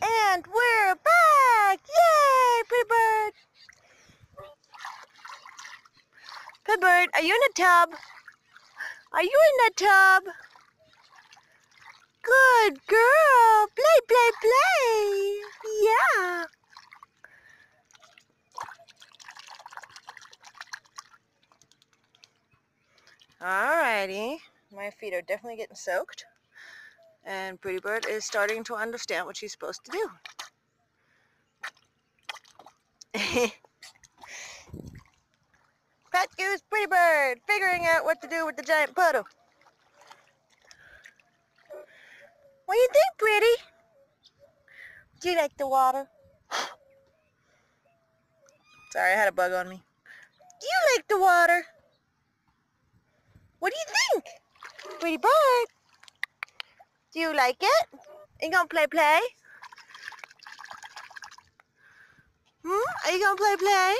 And we're back! Yay, Pretty Bird! Pretty Bird, are you in the tub? Are you in the tub? Good girl! Play, play, play! Yeah! Alrighty, my feet are definitely getting soaked. And Pretty Bird is starting to understand what she's supposed to do. Pet Goose, Pretty Bird, figuring out what to do with the giant puddle. What do you think, Pretty? Do you like the water? Sorry, I had a bug on me. Do you like the water? What do you think? Pretty Bird? Do you like it? Are you gonna play? Are you gonna play?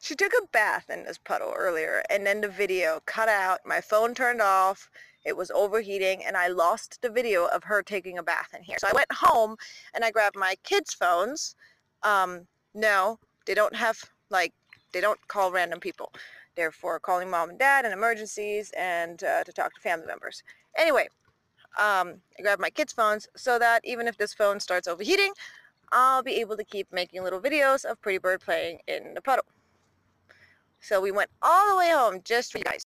She took a bath in this puddle earlier, and then the video cut out. My phone turned off. It was overheating, and I lost the video of her taking a bath in here. So I went home, and I grabbed my kids' phones. No, they don't have, they don't call random people. They're for calling mom and dad in emergencies and to talk to family members. Anyway, I grabbed my kids' phones so that even if this phone starts overheating, I'll be able to keep making little videos of Pretty Bird playing in the puddle. So we went all the way home just for you guys.